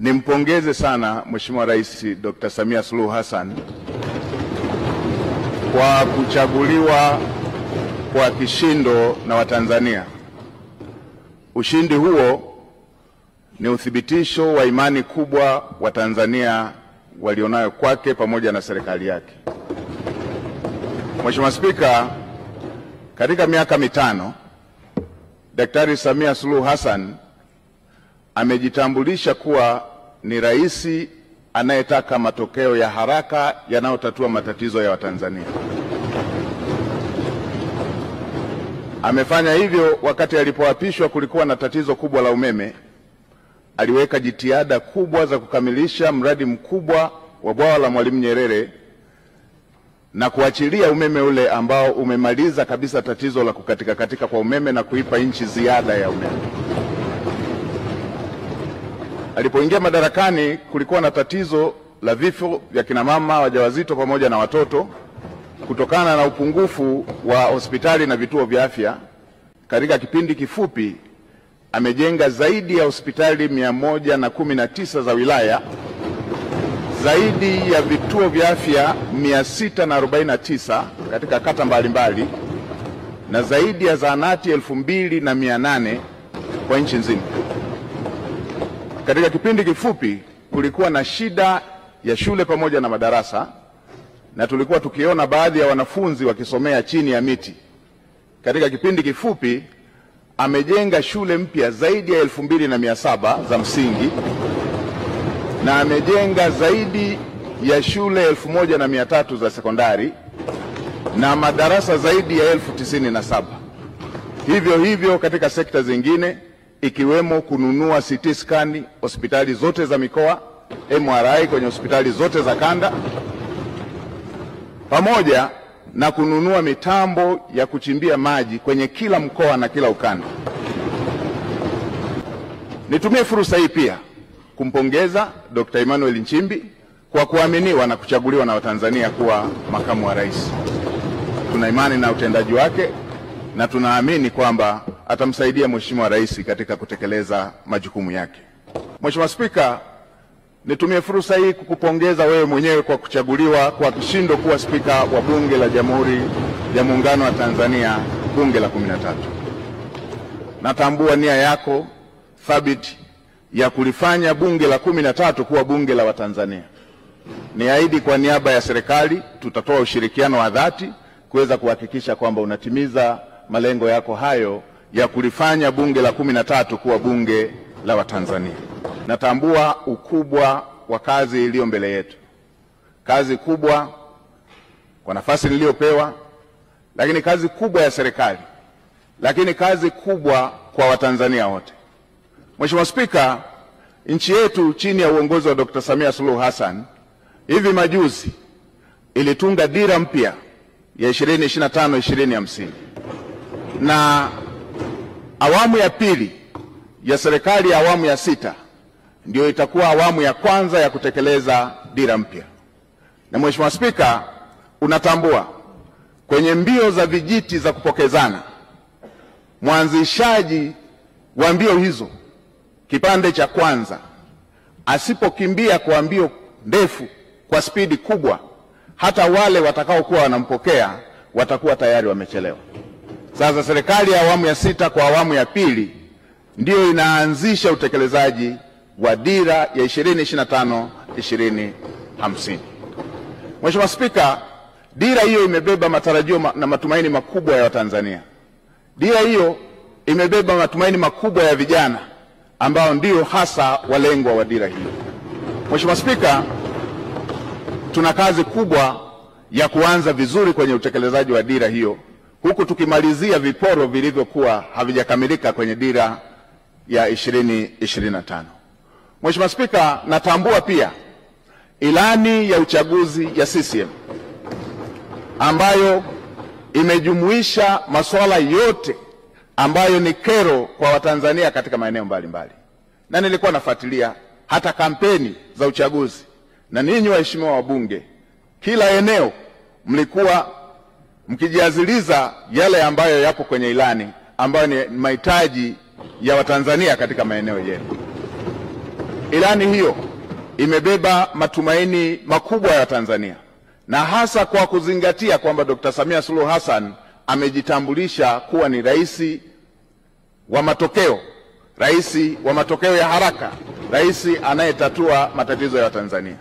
Nimpongeze sana Mheshimiwa Rais Dr. Samia Suluhu Hassan kwa kuchaguliwa kwa kishindo na Watanzania. Ushindi huo ni uthibitisho wa imani kubwa Watanzania walionayo kwake pamoja na serikali yake. Mheshimiwa Spika, katika miaka mitano Daktari Samia Suluhu Hassan amejitambulisha kuwa ni rais anayetaka matokeo ya haraka yanayotatua matatizo ya Watanzania. Amefanya hivyo wakati alipoapishwa kulikuwa na tatizo kubwa la umeme. Aliweka jitihada kubwa za kukamilisha mradi mkubwa wa bwawa la Mwalimu Nyerere na kuachilia umeme ule ambao umemaliza kabisa tatizo la kukatika kwa umeme na kuipa nchi ziada ya umeme. Alipoingia madarakani kulikuwa na tatizo la vifo vya kina mama wajawazito pamoja na watoto kutokana na upungufu wa hospitali na vituo vya afya. Katika kipindi kifupi amejenga zaidi ya hospitali 119 za wilaya, zaidi ya vituo vya afya 649 katika kata mbalimbali na zaidi ya zahanati 2800 kwa nchi nzima. Katika kipindi kifupi kulikuwa na shida ya shule pamoja na madarasa, na tulikuwa tukiona baadhi ya wanafunzi wakisomea chini ya miti. Katika kipindi kifupi amejenga shule mpya zaidi ya 2700 za msingi na amejenga zaidi ya shule 1300 za sekondari na madarasa zaidi ya 1097. Hivyo hivyo katika sekta zingine ikiwemo kununua CT scan hospitali zote za mikoa, MRI kwenye hospitali zote za kanda, pamoja na kununua mitambo ya kuchimbia maji kwenye kila mkoa na kila ukanda. Nitumie fursa hii pia kumpongeza Dr. Emmanuel Nchimbi kwa kuaminiwa na kuchaguliwa na Watanzania kuwa makamu wa rais. Tuna imani na utendaji wake na tunaamini kwamba atamsaidia Mheshimiwa Rais katika kutekeleza majukumu yake. Mheshimiwa Spika, nitumie fursa hii kukupongeza wewe mwenyewe kwa kuchaguliwa kwa kishindo kuwa Spika wa Bunge la Jamhuri ya Muungano wa Tanzania, Bunge la 13. Natambua nia yako thabiti ya kulifanya Bunge la 13 kuwa bunge la Watanzania. Niahidi kwa niaba ya serikali tutatoa ushirikiano wa dhati kuweza kuhakikisha kwamba unatimiza malengo yako hayo ya kulifanya Bunge la 13 kuwa bunge la Watanzania. Natambua ukubwa wa kazi iliyo mbele yetu. Kazi kubwa kwa nafasi niliyopewa, lakini kazi kubwa ya serikali, lakini kazi kubwa kwa Watanzania wote. Mheshimiwa Spika, nchi yetu chini ya uongozi wa Dr. Samia Suluhu Hassan hivi majuzi ilitunga dira mpya ya 2025-2050. Na awamu ya pili ya serikali ya awamu ya 6 ndio itakuwa awamu ya kwanza ya kutekeleza dira mpya. Na Mheshimiwa Spika, unatambua kwenye mbio za vijiti za kupokezana, mwanzishaji wa mbio hizo kipande cha kwanza asipokimbia kwa mbio ndefu kwa spidi kubwa, hata wale watakaokuwa wanampokea watakuwa tayari wamechelewa. Sasa serikali ya awamu ya 6 kwa awamu ya pili ndio inaanzisha utekelezaji wa dira ya 2025-2050. Mheshimiwa Spika, dira hiyo imebeba matarajio na matumaini makubwa ya Watanzania. Dira hiyo imebeba matumaini makubwa ya vijana ambao ndio hasa walengwa wa dira hiyo. Mheshimiwa Spika, tuna kazi kubwa ya kuanza vizuri kwenye utekelezaji wa dira hiyo, huku tukimalizia viporo vilivyokuwa havijakamilika kwenye dira ya 2025. Mheshimiwa Spika, natambua pia ilani ya uchaguzi ya CCM ambayo imejumuisha masuala yote ambayo ni kero kwa Watanzania katika maeneo mbalimbali. Na nilikuwa nafuatilia hata kampeni za uchaguzi, na ninyi waheshimiwa wabunge, kila eneo mlikuwa mkijiaziliza yale ambayo yapo kwenye ilani ambayo ni mahitaji ya Watanzania katika maeneo yenu. Ilani hiyo imebeba matumaini makubwa ya Tanzania, na hasa kwa kuzingatia kwamba Dr. Samia Suluhu Hassan amejitambulisha kuwa ni rais wa matokeo, rais wa matokeo ya haraka, rais anayetatua matatizo ya Tanzania.